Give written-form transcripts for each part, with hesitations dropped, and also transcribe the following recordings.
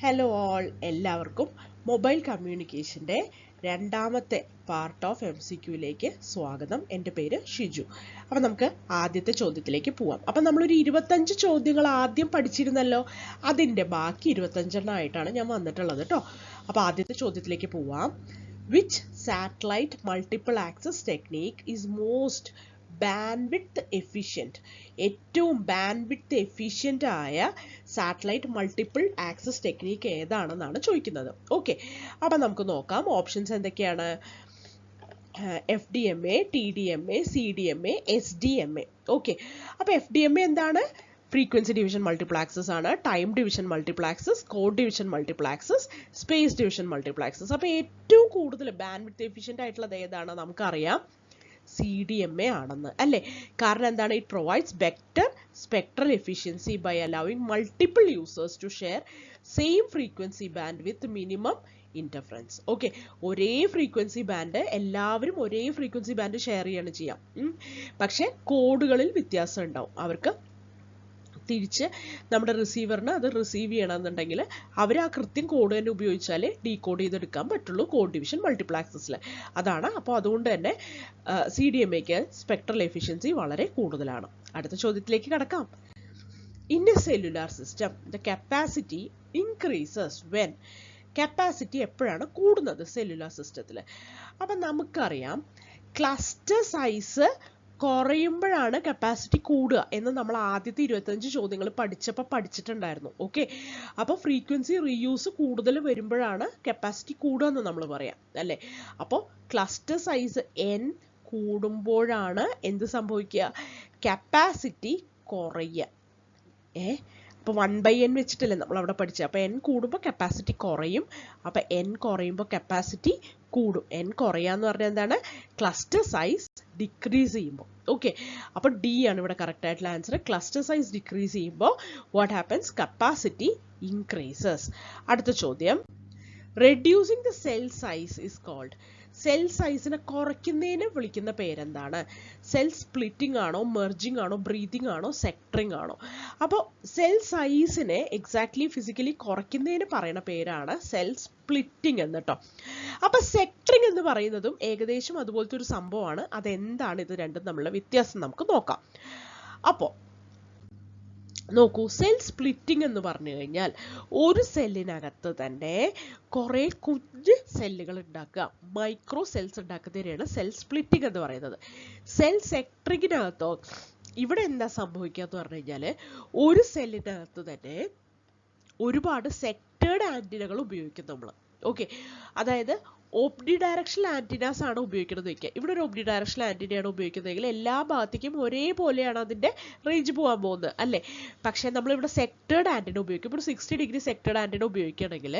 Hello all, എല്ലാവർക്കും mobile കമ്മ്യൂണിക്കേഷൻ്റെ രണ്ടാമത്തെ part of MCQയിലേക്ക് സ്വാഗതം. എൻ്റെ പേര് ഷിജു. അപ്പം നമുക്ക് ആദ്യത്തെ ചോദ്യത്തിലേക്ക് പോവാം. അപ്പം നമ്മളൊരു 25 ചോദ്യങ്ങൾ ആദ്യം പഠിച്ചിരുന്നല്ലോ, അതിൻ്റെ ബാക്കി 25 ഞാൻ വന്നിട്ടുള്ളത് കേട്ടോ. അപ്പോൾ ആദ്യത്തെ ചോദ്യത്തിലേക്ക് പോവാം. Which satellite multiple access technique is most bandwidth efficient? ഏറ്റവും ബാൻഡ്വിഡ്ത്ത് എഫിഷ്യൻ്റ് ആയ സാറ്റലൈറ്റ് മൾട്ടിപ്പിൾ ആക്സസ് ടെക്നീക്ക് ഏതാണെന്നാണ് ചോദിക്കുന്നത്. ഓക്കെ, അപ്പം നമുക്ക് നോക്കാം. ഓപ്ഷൻസ് എന്തൊക്കെയാണ്? FDMA, TDMA, CDMA, SDMA. Okay, അപ്പോൾ FDMA എന്താണ്? ഫ്രീക്വൻസി ഡിവിഷൻ മൾട്ടിപ്പിൾ ആക്സസ് ആണ്. Time division multiple access, code division multiple access, space division multiple access. അപ്പോൾ ഏറ്റവും കൂടുതൽ ബാൻഡ്വിഡ്ത്ത് എഫിഷ്യൻ്റ് ആയിട്ടുള്ളത് ഏതാണ്? നമുക്കറിയാം CDMA ആണെന്ന്, അല്ലേ? കാരണം എന്താണ്? It provides better spectral efficiency by allowing multiple users to share same frequency band with minimum interference. Okay, ഒരേ ഫ്രീക്വൻസി ബാൻഡ് എല്ലാവരും ഒരേ ഫ്രീക്വൻസി ബാൻഡ് ഷെയർ ചെയ്യാണ് ചെയ്യാം. പക്ഷെ കോഡുകളിൽ വ്യത്യാസം ഉണ്ടാവും. അവർക്ക് തിരിച്ച് നമ്മുടെ റിസീവറിന് അത് റിസീവ് ചെയ്യണമെന്നുണ്ടെങ്കിൽ അവർ ആ കൃത്യം കോഡ് തന്നെ ഉപയോഗിച്ചാലേ ഡീകോഡ് ചെയ്തെടുക്കാൻ പറ്റുള്ളൂ കോഡ് ഡിവിഷൻ മൾട്ടിപ്പിൾ ആക്സസിൽ. അതാണ്. അപ്പോൾ അതുകൊണ്ട് തന്നെ CDMAക്ക് സ്പെക്ട്രൽ എഫിഷ്യൻസി വളരെ കൂടുതലാണ്. അടുത്ത ചോദ്യത്തിലേക്ക് കടക്കാം. In A cellular system the capacity increases when. Capacity എപ്പോഴാണ് കൂടുന്നത് സെല്ലുലാർ സിസ്റ്റത്തിൽ? അപ്പം നമുക്കറിയാം ക്ലസ്റ്റർ സൈസ് കുറയുമ്പോഴാണ് കപ്പാസിറ്റി കൂടുക എന്ന് നമ്മൾ ആദ്യത്തെ 25 ചോദ്യങ്ങൾ പഠിച്ചിട്ടുണ്ടായിരുന്നു. ഓക്കെ, അപ്പോൾ ഫ്രീക്വൻസി റീയൂസ് കൂടുതൽ വരുമ്പോഴാണ് കപ്പാസിറ്റി കൂടുക എന്ന് നമ്മൾ പറയാം, അല്ലേ? അപ്പോൾ ക്ലസ്റ്റർ സൈസ് n കൂടുമ്പോഴാണ് എന്ത് സംഭവിക്കുക? കപ്പാസിറ്റി കുറയുക. അപ്പോൾ 1/n വെച്ചിട്ടല്ലേ നമ്മൾ അവിടെ പഠിച്ചത്. അപ്പോൾ n കൂടുമ്പോൾ കപ്പാസിറ്റി കുറയും. അപ്പോൾ n കുറയുമ്പോൾ കപ്പാസിറ്റി കൂടും. n കുറയാന്ന് പറഞ്ഞാൽ എന്താണ്? ക്ലസ്റ്റർ സൈസ് ഡിക്രീസ് ചെയ്യുമ്പോൾ. ഓക്കെ, അപ്പോൾ D ആണ് ഇവിടെ കറക്റ്റ് ആയിട്ടുള്ള ആൻസർ. ക്ലസ്റ്റർ സൈസ് ഡിക്രീസ് ചെയ്യുമ്പോൾ വാട്ട് ഹാപ്പൻസ്? Capacity increases. അടുത്ത ചോദ്യം, reducing the cell size is called. Cell സൈസിനെ കുറയ്ക്കുന്നതിന് വിളിക്കുന്ന പേരെന്താണ്? സെൽ സ്പ്ലിറ്റിംഗ് ആണോ, മെർജിങ് ആണോ, ബ്രീതിങ് ആണോ, സെക്ടറിങ് ആണോ? അപ്പോൾ സെൽ സൈസിനെ എക്സാക്ട്ലി ഫിസിക്കലി കുറയ്ക്കുന്നതിന് പറയുന്ന പേരാണ് സെൽ സ്പ്ലിറ്റിംഗ് എന്ന് കേട്ടോ. അപ്പോൾ സെക്ടറിങ് എന്ന് പറയുന്നതും ഏകദേശം അതുപോലത്തെ ഒരു സംഭവമാണ്. അതെന്താണ് ഇത് രണ്ടും തമ്മിലുള്ള വ്യത്യാസം നമുക്ക് നോക്കാം. അപ്പോൾ നോക്കൂ, സെൽ സ്പ്ലിറ്റിംഗ് എന്ന് പറഞ്ഞു കഴിഞ്ഞാൽ ഒരു സെല്ലിനകത്ത് തന്നെ കുറേ കുഞ്ഞ് സെല്ലുകൾ ഉണ്ടാക്കുക, മൈക്രോ സെൽസ് ഉണ്ടാക്കുന്നതിനെയാണ് സെൽ സ്പ്ലിറ്റിംഗ് എന്ന് പറയുന്നത്. സെൽ സെക്ടറിങ്ങിനകത്തോ ഇവിടെ എന്താ സംഭവിക്കുക എന്ന് പറഞ്ഞു കഴിഞ്ഞാൽ ഒരു സെല്ലിനകത്ത് തന്നെ ഒരുപാട് സെക്ടേർഡ് ആന്റിനകൾ ഉപയോഗിക്കും നമ്മൾ. ഓക്കെ, അതായത് ഓംനി ഡയറക്ഷണൽ ആന്റിനാസ് ആണ് ഉപയോഗിക്കുന്നത് വയ്ക്കുക. ഇവിടെ ഒരു ഓംനി ഡയറക്ഷണൽ ആന്റിനയാണ് ഉപയോഗിക്കുന്നതെങ്കിൽ എല്ലാ ഭാഗത്തേക്കും ഒരേപോലെയാണ് അതിൻ്റെ റേഞ്ച് പോകാൻ പോകുന്നത്, അല്ലേ? പക്ഷേ നമ്മളിവിടെ സെക്ടേർഡ് ആന്റിന ഉപയോഗിക്കും. ഇപ്പോൾ 60 ഡിഗ്രി സെക്ടേർഡ് ആന്റിന ഉപയോഗിക്കുകയാണെങ്കിൽ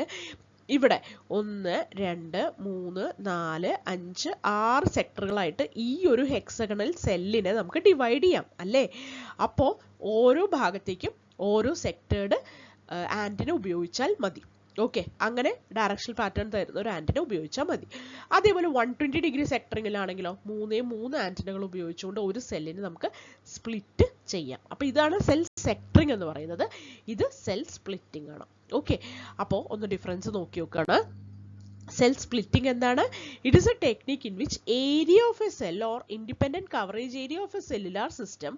ഇവിടെ 1, 2, 3, 4, 5, 6 സെക്ടറുകളായിട്ട് ഈ ഒരു ഹെക്സഗണൽ സെല്ലിനെ നമുക്ക് ഡിവൈഡ് ചെയ്യാം, അല്ലേ? അപ്പോൾ ഓരോ ഭാഗത്തേക്കും ഓരോ സെക്ടേർഡ് ആന്റിന ഉപയോഗിച്ചാൽ മതി. ഓക്കെ, അങ്ങനെ ഡയറക്ഷണൽ പാറ്റേൺ തരുന്ന ഒരു ആന്റിന ഉപയോഗിച്ചാൽ മതി. അതേപോലെ 120 ഡിഗ്രി സെക്ടറിങ്ങിലാണെങ്കിലോ 3 ആന്റിനകൾ ഉപയോഗിച്ചുകൊണ്ട് ഒരു സെല്ലിന് നമുക്ക് സ്പ്ലിറ്റ് ചെയ്യാം. അപ്പോൾ ഇതാണ് സെൽ സെക്ടറിങ് എന്ന് പറയുന്നത്. ഇത് സെൽ സ്പ്ലിറ്റിംഗ് ആണ്. ഓക്കെ, അപ്പോൾ ഒന്ന് ഡിഫറൻസ് നോക്കി നോക്കാണ്. സെൽ സ്പ്ലിറ്റിംഗ് എന്താണ്? It is a technique in which area of a cell or independent coverage area of a cellular system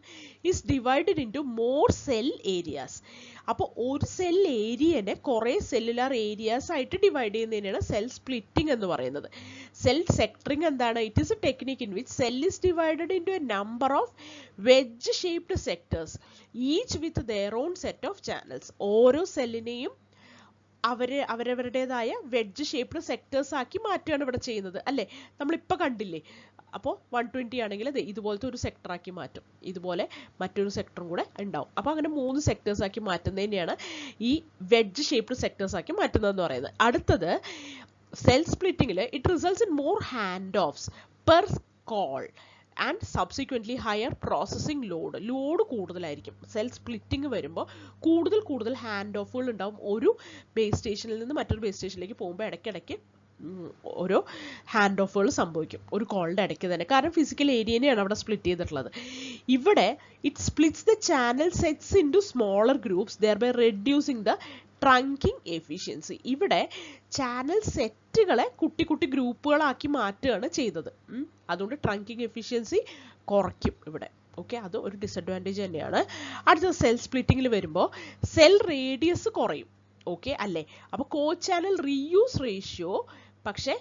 is divided into more cell areas. അപ്പോൾ ഒരു cell ഏരിയനെ കുറേ സെല്ലുലാർ ഏരിയാസ് ആയിട്ട് divide ചെയ്യുന്നതിനാണ് cell splitting എന്ന് പറയുന്നത്. Cell sectoring എന്താണ്? It is a technique in which cell is divided into a number of wedge shaped sectors each with their on set of channels. ഓരോ സെല്ലിനെയും അവരവരുടേതായ wedge shaped sectors ആക്കി മാറ്റുകയാണ് ഇവിടെ ചെയ്യുന്നത്, അല്ലേ? നമ്മളിപ്പോൾ കണ്ടില്ലേ? അപ്പോൾ 120 ആണെങ്കിൽ ഇതുപോലത്തെ ഒരു സെക്ടറാക്കി മാറ്റും, ഇതുപോലെ മറ്റൊരു സെക്ടറും കൂടെ ഉണ്ടാവും. അപ്പോൾ അങ്ങനെ 3 സെക്ടേഴ്സ് ആക്കി മാറ്റുന്നതിനെയാണ് ഈ വെഡ്ജ് ഷേപ്ഡ് സെക്ടേഴ്സ് ആക്കി മാറ്റുന്നതെന്ന് പറയുന്നത്. അടുത്തത് സെൽ സ്പ്ലിറ്റിംഗിൽ it results in more hand offs per call and subsequently higher processing load കൂടുതലായിരിക്കും. സെൽ സ്പ്ലിറ്റിംഗ് വരുമ്പോൾ കൂടുതൽ ഹാൻഡ് ഓഫുകൾ ഉണ്ടാവും. ഒരു ബേസ് സ്റ്റേഷനിൽ നിന്ന് മറ്റൊരു ബേസ് സ്റ്റേഷനിലേക്ക് പോകുമ്പോൾ ഇടയ്ക്കിടയ്ക്ക് ഓരോ ഹാൻഡ് ഓഫുകൾ സംഭവിക്കും ഒരു കോളിൻ്റെ ഇടയ്ക്ക് തന്നെ. കാരണം ഫിസിക്കൽ ഏരിയനെയാണ് അവിടെ സ്പ്ലിറ്റ് ചെയ്തിട്ടുള്ളത്. ഇവിടെ it splits the channel sets into smaller groups thereby reducing the trunking efficiency. ഇവിടെ ചാനൽ സെറ്റുകളെ കുട്ടി കുട്ടി ഗ്രൂപ്പുകളാക്കി മാറ്റുകയാണ് ചെയ്തത്. അതുകൊണ്ട് ട്രങ്കിങ് എഫിഷ്യൻസി കുറയ്ക്കും ഇവിടെ. ഓക്കെ, അത് ഒരു ഡിസഡ്വാൻറ്റേജ് തന്നെയാണ്. അടുത്തത് സെൽ സ്പ്ലിറ്റിങ്ങിൽ വരുമ്പോൾ സെൽ റേഡിയസ് കുറയും. ഓക്കെ അല്ലേ? അപ്പോൾ കോ ചാനൽ റീയൂസ് റേഷ്യോ പക്ഷേ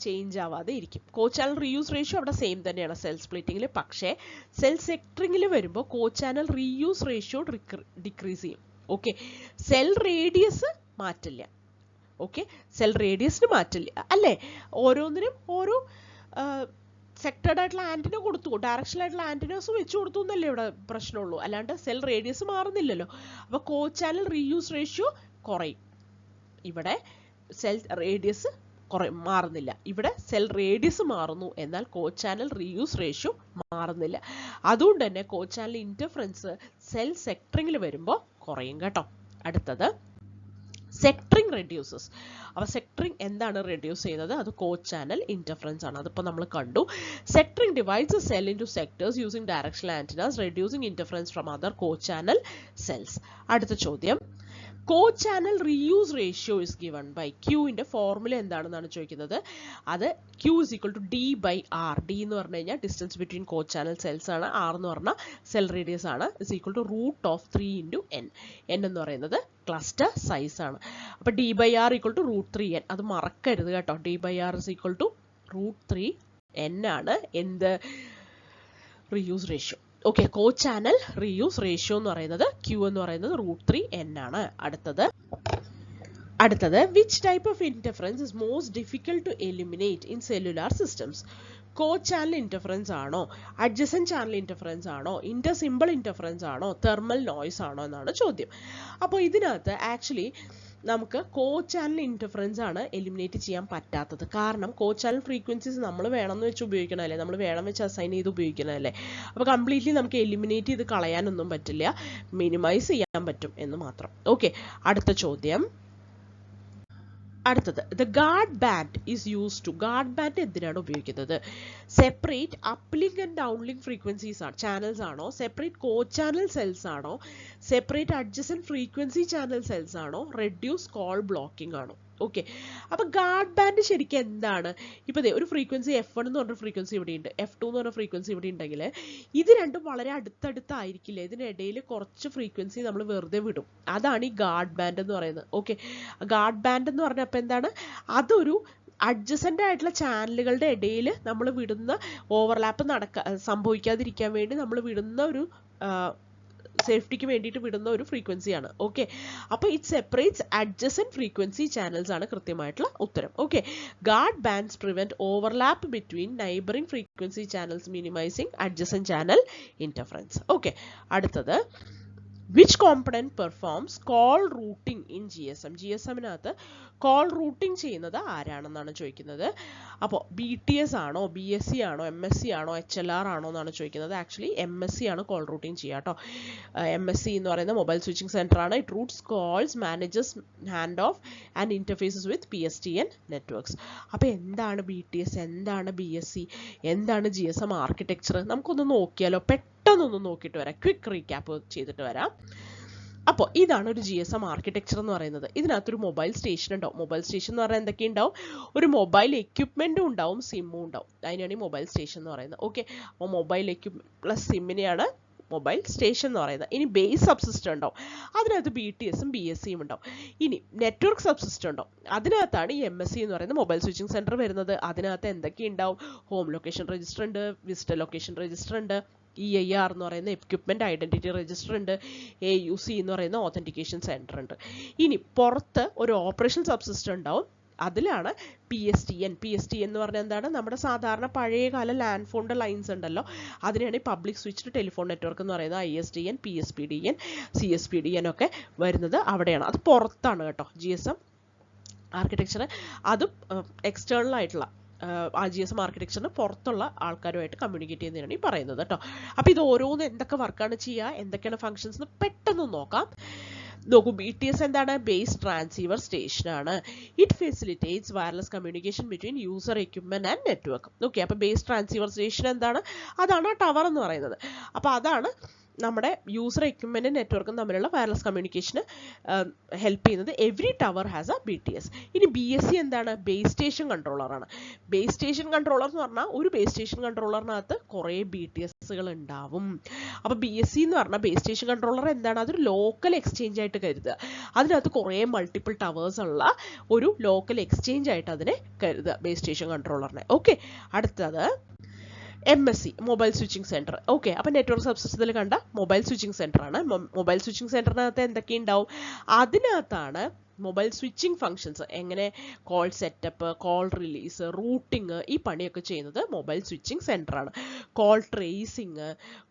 ചേഞ്ച് ആവാതെ ഇരിക്കും. കോ ചാനൽ റീയൂസ് റേഷ്യോ അവിടെ സെയിം തന്നെയാണ് സെൽ സ്പ്ലിറ്റിങ്ങിൽ. പക്ഷേ സെൽ സെക്ടറിങ്ങിൽ വരുമ്പോൾ co channel reuse ratio decrease ചെയ്യും. ഓക്കെ, സെൽ റേഡിയസ് മാറ്റില്ല. ഓക്കെ, സെൽ റേഡിയസിന് മാറ്റില്ല അല്ലേ? ഓരോന്നിനും ഓരോ സെക്ടർഡ് ആയിട്ടുള്ള ആന്റിന കൊടുത്തു, ഡയറക്ഷണൽ ആയിട്ടുള്ള ആന്റിനാസ് വെച്ച് കൊടുത്തു എന്നല്ലേ ഇവിടെ പ്രശ്നമുള്ളൂ. അല്ലാണ്ട് സെൽ റേഡിയസ് മാറുന്നില്ലല്ലോ. അപ്പോൾ കോ ചാനൽ റീയൂസ് റേഷ്യോ കുറയും. ഇവിടെ സെൽ റേഡിയസ് മാറുന്നില്ല. ഇവിടെ സെൽ റേഡിയസ് മാറുന്നു, എന്നാൽ കോ ചാനൽ റീയൂസ് റേഷ്യോ മാറുന്നില്ല. അതുകൊണ്ട് തന്നെ കോ ചാനൽ ഇന്റർഫറൻസ് സെൽ സെക്ടറിങ്ങിൽ വരുമ്പോൾ കുറയും കേട്ടോ. അടുത്തത് സെക്ടറിങ് റെഡ്യൂസസ്. അപ്പോൾ സെക്ടറിങ് എന്താണ് റെഡ്യൂസ് ചെയ്യുന്നത്? അത് കോ ചാനൽ ഇന്റർഫറൻസ് ആണ്. അതിപ്പോൾ നമ്മൾ കണ്ടു. Sectoring divides a cell into sectors using directional antennas reducing interference from other co channel cells. അടുത്ത ചോദ്യം, co channel reuse ratio is given by. ക്യൂവിന്റെ ഫോർമുല എന്താണെന്നാണ് ചോദിക്കുന്നത്. അത് Q is equal to D by R. D എന്ന് പറഞ്ഞു കഴിഞ്ഞാൽ distance between co channel cells ആണ്. R എന്ന് പറഞ്ഞാൽ സെൽ റേഡിയസ് ആണ്. Is equal to root of 3 into N. N എന്ന് പറയുന്നത് ക്ലസ്റ്റർ സൈസ് ആണ്. അപ്പൊ D by R equal to root 3N. അത് മറക്കരുത് കേട്ടോ. D by R is equal to root 3N ആണ് എന്ത് reuse ratio. Okay, co channel reuse ratio എന്ന് പറയുന്നത് Q എന്ന് പറയുന്നത് റൂട്ട് 3N ആണ്. അടുത്തത് which type of interference is most difficult to eliminate in cellular systems? Co channel interference ആണോ, adjacent channel interference ആണോ, ഇന്റർ സിമ്പിൾ ഇന്റർഫറൻസ് ആണോ, thermal noise ആണോ എന്നാണ് ചോദ്യം. അപ്പോൾ ഇതിനകത്ത് ആക്ച്വലി നമുക്ക് കോ ചാനൽ ഇന്റർഫറൻസ് ആണ് എലിമിനേറ്റ് ചെയ്യാൻ പറ്റാത്തത്. കാരണം കോ ചാനൽ ഫ്രീക്വൻസീസ് നമ്മൾ വേണമെന്ന് വെച്ച് ഉപയോഗിക്കണമല്ലേ, നമ്മൾ വേണം വെച്ച് അസൈൻ ചെയ്ത് ഉപയോഗിക്കണമല്ലേ. അപ്പോൾ കംപ്ലീറ്റ്ലി നമുക്ക് എലിമിനേറ്റ് ചെയ്ത് കളയാനൊന്നും പറ്റില്ല, മിനിമൈസ് ചെയ്യാൻ പറ്റും എന്ന് മാത്രം. ഓക്കെ, അടുത്ത ചോദ്യം. അടുത്തത് the guard band is use to. Guard band എന്തിനാണ് ഉപയോഗിക്കുന്നത്? Separate uplink and downlink frequencies ആണ്, ചാനൽസ് ആണോ, സെപ്പറേറ്റ് കോ ചാനൽ സെൽസ് ആണോ, separate adjacent frequency channel cells ആണോ, റെഡ്യൂസ് കോൾ ബ്ലോക്കിംഗ് ആണോ? ഓക്കെ, അപ്പൊ ഗാർഡ് ബാൻഡ് ശരിക്കും എന്താണ്? ഇപ്പൊ ഒരു ഫ്രീക്വൻസി F1 എന്ന് പറഞ്ഞ ഫ്രീക്വൻസി ഇവിടെ ഉണ്ട്, F2 എന്ന് പറഞ്ഞ ഫ്രീക്വൻസി ഇവിടെ ഉണ്ടെങ്കിൽ ഇത് രണ്ടും വളരെ അടുത്തടുത്തായിരിക്കില്ല. ഇതിനിടയിൽ കുറച്ച് ഫ്രീക്വൻസി നമ്മൾ വെറുതെ വിടും. അതാണ് ഈ ഗാർഡ് ബാൻഡ് എന്ന് പറയുന്നത്. ഓക്കെ, ഗാർഡ് ബാൻഡ് എന്ന് പറഞ്ഞാൽ അപ്പൊ എന്താണ്? അതൊരു അഡ്ജസന്റ് ആയിട്ടുള്ള ചാനലുകളുടെ ഇടയിൽ നമ്മൾ വിടുന്ന ഓവർലാപ്പ് സംഭവിക്കാതിരിക്കാൻ വേണ്ടി നമ്മൾ വിടുന്ന ഒരു സേഫ്റ്റിക്ക് വേണ്ടിയിട്ട് വിടുന്ന ഒരു ഫ്രീക്വൻസിയാണ്. ഓക്കെ, അപ്പോൾ it separates adjacent frequency channels ആണ് കൃത്യമായിട്ടുള്ള ഉത്തരം. Okay, guard bands prevent overlap between neighbouring frequency channels minimising adjacent channel interference. Okay, അടുത്തത് which component performs call routing in GSM? GSM-നകത്ത് കോൾ റൂട്ടിംഗ് ചെയ്യുന്നത് ആരാണെന്നാണ് ചോദിക്കുന്നത്. അപ്പോൾ BTS ആണോ, BSC ആണോ, MSC ആണോ, HLR ആണോ എന്നാണ് ചോദിക്കുന്നത്. ആക്ച്വലി MSC ആണ് കോൾ റൂട്ടിംഗ് ചെയ്യുക കേട്ടോ. MSC എന്ന് പറയുന്ന മൊബൈൽ സ്വിച്ചിങ് സെന്റർ ആണ്. It Roots calls, manages hand of and interfaces with PSTN networks. അപ്പോൾ എന്താണ് BTS, എന്താണ് BSC, എന്താണ് GSM ആർക്കിടെക്ചർ? നമുക്കൊന്ന് നോക്കിയാലോ, പെട്ടെന്നൊന്ന് നോക്കിയിട്ട് വരാം, ക്വിക്ക് റീക്യാപ്പ് ചെയ്തിട്ട് വരാം. അപ്പോൾ ഇതാണ് ഒരു GSM ആർക്കിടെക്ചർ എന്ന് പറയുന്നത്. ഇതിനകത്തൊരു മൊബൈൽ സ്റ്റേഷൻ ഉണ്ടാവും. മൊബൈൽ സ്റ്റേഷൻ എന്ന് പറഞ്ഞാൽ എന്തൊക്കെ ഉണ്ടാവും? ഒരു മൊബൈൽ എക്യുപ്മെന്റും ഉണ്ടാവും, സിമ്മും ഉണ്ടാവും. അതിനാണ് ഈ മൊബൈൽ സ്റ്റേഷൻ എന്ന് പറയുന്നത്. ഓക്കെ, അപ്പോൾ മൊബൈൽ എക്യുപ്മെന്റ് പ്ലസ് സിമ്മിനെയാണ് മൊബൈൽ സ്റ്റേഷൻ എന്ന് പറയുന്നത്. ഇനി ബേസ് സബ്സിസ്റ്റം ഉണ്ടാവും, അതിനകത്ത് BTSഉം BSCയും ഉണ്ടാവും. ഇനി നെറ്റ്വർക്ക് സബ്സിസ്റ്റം ഉണ്ടാവും, അതിനകത്താണ് ഈ MSC എന്ന് പറയുന്ന മൊബൈൽ സ്വിച്ചിങ് സെന്റർ വരുന്നത്. അതിനകത്ത് എന്തൊക്കെ ഉണ്ടാവും? ഹോം ലൊക്കേഷൻ രജിസ്റ്റർ ഉണ്ട്, വിസിറ്റർ ലൊക്കേഷൻ രജിസ്റ്റർ ഉണ്ട്, EIR എന്ന് പറയുന്ന എക്യുപ്മെന്റ് ഐഡന്റിറ്റി രജിസ്റ്റർ ഉണ്ട്, AUC എന്ന് പറയുന്ന ഓതന്റിക്കേഷൻ സെന്റർ ഉണ്ട്. ഇനി പുറത്ത് ഒരു ഓപ്പറേഷൻ സബ്സിസ്റ്റം ഉണ്ടാവും, അതിലാണ് PSTN. PSTN എന്ന് പറഞ്ഞാൽ എന്താണ്? നമ്മുടെ സാധാരണ പഴയകാല ലാൻഡ് ഫോണിന്റെ ലൈൻസ് ഉണ്ടല്ലോ, അതിനാണ് പബ്ലിക് സ്വിച്ച്ഡ് ടെലിഫോൺ നെറ്റ്വർക്ക് എന്ന് പറയുന്നത്. ISDN, PSPDN, CSPDN ഒക്കെ വരുന്നത് അവിടെയാണ്. അത് പുറത്താണ് കേട്ടോ GSM ആർക്കിടെക്ചർ. അതും എക്സ്റ്റേണൽ ആയിട്ടുള്ള GSM ആർക്കിടെക്ചറിന് പുറത്തുള്ള ആൾക്കാരുമായിട്ട് കമ്മ്യൂണിക്കേറ്റ് ചെയ്യുന്നതിനാണ് ഈ പറയുന്നത് കേട്ടോ. അപ്പോൾ ഇത് ഓരോന്ന് എന്തൊക്കെ വർക്കാണ് ചെയ്യുക, എന്തൊക്കെയാണ് ഫങ്ഷൻസ് എന്ന് പെട്ടെന്ന് നോക്കാം. നോക്കൂ, BTS എന്താണ്? ബേസ് ട്രാൻസീവർ സ്റ്റേഷൻ ആണ്. It facilitates wireless communication between user equipment and network. Okay, അപ്പോൾ ബേസ് ട്രാൻസീവർ സ്റ്റേഷൻ എന്താണ്? അതാണ് ടവർ എന്ന് പറയുന്നത്. അപ്പോൾ അതാണ് നമ്മുടെ യൂസർ എക്യുപ്മെൻറ്റും നെറ്റ്വർക്കും തമ്മിലുള്ള വയർലെസ് കമ്മ്യൂണിക്കേഷന് ഹെൽപ്പ് ചെയ്യുന്നത്. Every tower has a BTS. ഇനി BSC എന്താണ്? ബേസ് സ്റ്റേഷൻ കൺട്രോളറാണ്. ബേസ് സ്റ്റേഷൻ കൺട്രോളർ എന്ന് പറഞ്ഞാൽ ഒരു ബേസ് സ്റ്റേഷൻ കൺട്രോളറിനകത്ത് കുറേ BTSകൾ ഉണ്ടാവും. അപ്പോൾ BSC എന്ന് പറഞ്ഞാൽ ബേസ് സ്റ്റേഷൻ കൺട്രോളർ എന്താണ്? അതൊരു ലോക്കൽ എക്സ്ചേഞ്ച് ആയിട്ട് കരുതുക. അതിനകത്ത് കുറേ മൾട്ടിപ്പിൾ ടവേഴ്സ് ഉള്ള ഒരു ലോക്കൽ എക്സ്ചേഞ്ച് ആയിട്ട് അതിനെ കരുതുക, ബേസ് സ്റ്റേഷൻ കൺട്രോളറിനെ. ഓക്കെ, അടുത്തത് MSC, mobile switching centre. Okay, അപ്പോൾ നെറ്റ്വർക്ക് സബ്സിസ്റ്റത്തിൽ കണ്ട മൊബൈൽ സ്വിച്ചിങ് സെൻറ്റർ ആണ്. മൊബൈൽ സ്വിച്ചിങ് സെൻറ്ററിനകത്ത് എന്തൊക്കെ ഉണ്ടാവും? അതിനകത്താണ് മൊബൈൽ സ്വിച്ചിങ് ഫങ്ഷൻസ്, എങ്ങനെ call setup, call release, rooting, ഈ പണിയൊക്കെ ചെയ്യുന്നത് മൊബൈൽ സ്വിച്ചിങ് സെൻറ്റർ ആണ്. കോൾ ട്രേസിങ്,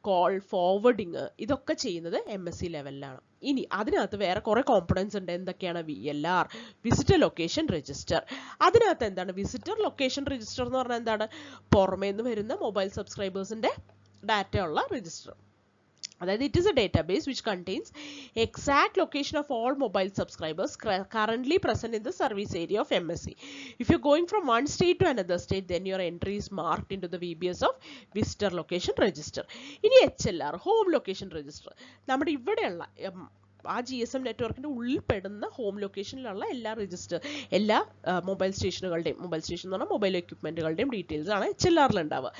കോൾ ഫോർവേഡിങ്, ഇതൊക്കെ ചെയ്യുന്നത് MSC ലെവലിലാണ്. ഇനി അതിനകത്ത് വേറെ കുറേ കോമ്പണൻസ് ഉണ്ട്. എന്തൊക്കെയാണ്? VLR, visitor location register. അതിനകത്ത് എന്താണ് വിസിറ്റർ ലൊക്കേഷൻ രജിസ്റ്റർ എന്ന് പറഞ്ഞാൽ എന്താണ്? പുറമേ നിന്ന് വരുന്ന മൊബൈൽ സബ്സ്ക്രൈബേഴ്സിൻ്റെ ഡാറ്റ ഉള്ള രജിസ്റ്റർ. അതായത് it is a database which contains exact location of all mobile subscribers currently present in the service area of MSC. If you're going from one state to another state, then your entry is marked into the VBS of visitor location register. ഇനി HLR, home location register. നമ്മുടെ ഇവിടെയുള്ള ആ GSM നെറ്റ്വർക്കിൻ്റെ ഉള്ളിൽ പെടുന്ന home ലൊക്കേഷനിലുള്ള എല്ലാ mobile സ്റ്റേഷനുകളുടെയും, mobile station എന്ന് പറഞ്ഞാൽ mobile എക്യുപ്മെൻറ്റുകളുടെയും details ആണ് HLR ഉണ്ടാവുക.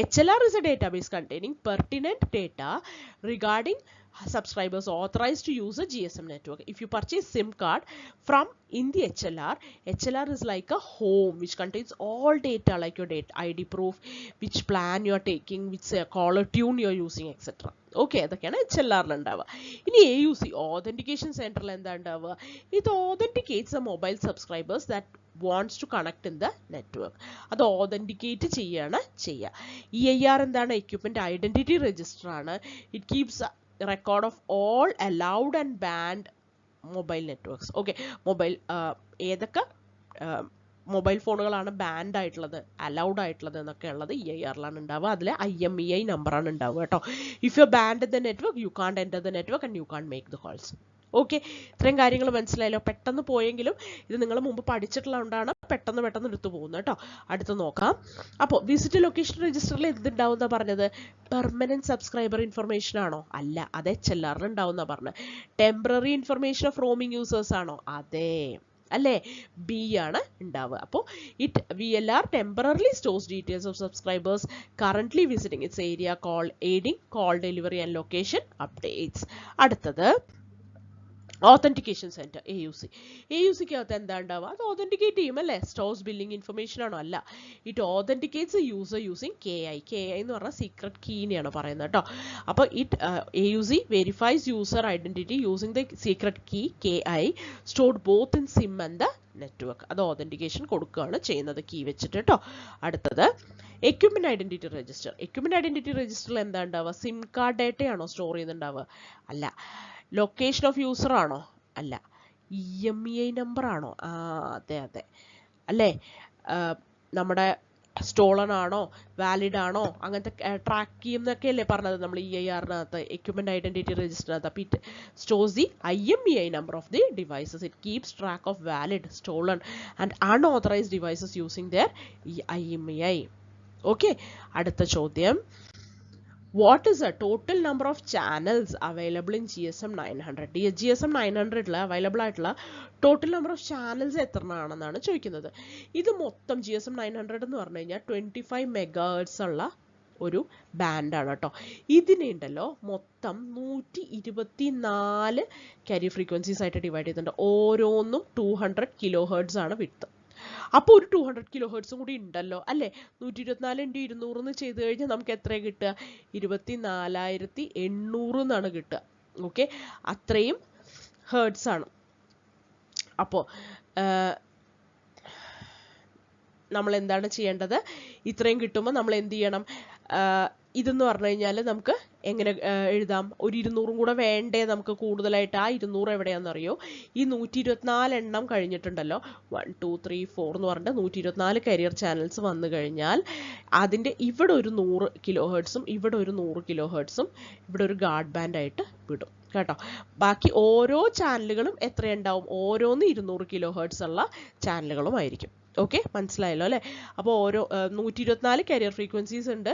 HLR is a database containing pertinent data regarding subscribers authorized to use a GSM network. If you purchase SIM card from in the HLR is like a home which contains all data like your ID proof, which plan you are taking, which caller tune you are using, etc. Okay, അതൊക്കെയാണ് HLRൽ ഉണ്ടാവുക. ഇനി AUC, authentication സെൻറ്ററിൽ എന്താ ഉണ്ടാവുക? ഇത് authenticates a mobile subscribers that wants to connect in the network. അത് authenticate ചെയ്യുക. EIR എന്താണ്? എക്യുപ്മെൻറ്റ് ഐഡൻറ്റിറ്റി രജിസ്റ്റർ ആണ്. It keeps record of all allowed and banned mobile networks. Okay, ഏതൊക്കെ മൊബൈൽ ഫോണുകളാണ് ബാൻഡ് ആയിട്ടുള്ളത്, അലൗഡ് ആയിട്ടുള്ളത് എന്നൊക്കെ ഉള്ളത് EIRലാണ് ഉണ്ടാവുക. അതിൽ IMEI നമ്പറാണ് ഉണ്ടാവുക കേട്ടോ. If you band the network, U കാണ്ട് enter the network and you കാണ്ട് മേക്ക് ദ കോൾസ്. ഓക്കെ, ഇത്രയും കാര്യങ്ങൾ മനസ്സിലായല്ലോ. പെട്ടെന്ന് പോയെങ്കിലും ഇത് നിങ്ങൾ മുമ്പ് പഠിച്ചിട്ടുള്ളതുകൊണ്ടാണ് പെട്ടെന്ന് എടുത്തു പോകുന്നത് കേട്ടോ. അടുത്ത് നോക്കാം. അപ്പോൾ വിസിറ്റ് ലൊക്കേഷൻ രജിസ്റ്ററിൽ എന്തുണ്ടാവുന്ന പറഞ്ഞത്? പെർമനന്റ് സബ്സ്ക്രൈബർ ഇൻഫർമേഷൻ ആണോ? അല്ല, അത് HLRൽ ഉണ്ടാവുന്ന പറഞ്ഞത്. Temporary information of roaming users ആണോ? അതെ, അല്ലേ? B ആണ് ഉണ്ടാവുക. അപ്പോൾ VLR temporarily stores details of subscribers currently visiting its area, call aiding, call delivery and location updates. അടുത്തത് ഓതൻറ്റിക്കേഷൻ സെൻറ്റർ, AUCക്ക് അകത്ത് എന്താ ഉണ്ടാവുക? അത് ഓതൻറ്റിക്കേറ്റ് ചെയ്യും, അല്ലേ? സ്റ്റോഴ്സ് ബില്ലിംഗ് ഇൻഫർമേഷൻ ആണോ? അല്ല, it authenticates user using KI എന്ന് പറഞ്ഞാൽ സീക്രട്ട് കീനെയാണ് പറയുന്നത് കേട്ടോ. അപ്പോൾ AUC verifies user identity using the secret key KI stored both in SIM and the network. അത് ഓതൻറ്റിക്കേഷൻ കൊടുക്കുകയാണ് ചെയ്യുന്നത് കീ വെച്ചിട്ട് കേട്ടോ. അടുത്തത് equipment identity register. Equipment identity രജിസ്റ്ററിൽ എന്താ ഉണ്ടാവുക? സിം കാർഡ് ഡേറ്റയാണോ സ്റ്റോർ ചെയ്യുന്നുണ്ടാവുക? അല്ല. ലൊക്കേഷൻ ഓഫ് യൂസർ ആണോ? അല്ല. EMEI നമ്പർ ആണോ? അതെ, അല്ലേ? നമ്മുടെ സ്റ്റോളൺ ആണോ, വാലിഡ് ആണോ, അങ്ങനത്തെ ട്രാക്ക് ചെയ്യുന്നൊക്കെ അല്ലേ പറഞ്ഞത് നമ്മൾ EIRനകത്ത്, എക്യുപ്മെൻറ്റ് ഐഡൻറ്റിറ്റി രജിസ്റ്ററിനകത്ത്. അപ്പോൾ it stores the IMEI number of the devices. It keeps track of valid, stolen and unauthorised devices using their IMEI. Okay, അടുത്ത ചോദ്യം. What is the total number of channels available in GSM 900? GSM 900ൽ available ആയിട്ടുള്ള total number of channels എത്രയാണെന്നാണ് ചോദിക്കുന്നത്. ഇത് മൊത്തം GSM 900 എന്ന് പറഞ്ഞു കഴിഞ്ഞാൽ 25 MHz ഉള്ള ഒരു ബാൻഡാണ് കേട്ടോ. ഇതിനുണ്ടല്ലോ മൊത്തം 124 കാരിയർ ഫ്രീക്വൻസീസ് ആയിട്ട് ഡിവൈഡ് ചെയ്തിട്ടുണ്ട്. ഓരോന്നും 200 kHz ആണ് വിഡ്ത്ത്. അപ്പോൾ ഒരു 200 kHz കൂടി ഉണ്ടല്ലോ, അല്ലേ? 124 × 200 എന്ന് ചെയ്ത് കഴിഞ്ഞാൽ നമുക്ക് എത്ര കിട്ടുക? 24,800 എന്നാണ് കിട്ടുക. ഓക്കെ, അത്രയും ഹേർട്സ് ആണ്. അപ്പോൾ നമ്മൾ എന്താണ് ചെയ്യേണ്ടത്? ഇത്രയും കിട്ടുമ്പോൾ നമ്മൾ എന്ത് ചെയ്യണം? ഇതെന്ന് പറഞ്ഞു കഴിഞ്ഞാൽ നമുക്ക് എങ്ങനെ എഴുതാം? ഒരു 200 കൂടെ വേണ്ടേ നമുക്ക് കൂടുതലായിട്ട്? ആ 200 എവിടെയാണെന്നറിയോ? ഈ 124 എണ്ണം കഴിഞ്ഞിട്ടുണ്ടല്ലോ, 1 2 3 4 എന്ന് പറഞ്ഞിട്ട് 124 കരിയർ ചാനൽസ് വന്നു കഴിഞ്ഞാൽ അതിൻ്റെ ഇവിടെ ഒരു 100 kHz ഇവിടെ ഒരു 100 kHz ഇവിടെ ഒരു ഗാർഡ് ബാൻഡ് ആയിട്ട് വിടും കേട്ടോ. ബാക്കി ഓരോ ചാനലുകളും എത്രയുണ്ടാവും? ഓരോന്ന് 200 kHz ഉള്ള ചാനലുകളും ആയിരിക്കും. ഓക്കെ, മനസ്സിലായല്ലോ അല്ലേ? അപ്പോൾ ഓരോ 124 കരിയർ ഫ്രീക്വൻസീസ് ഉണ്ട്,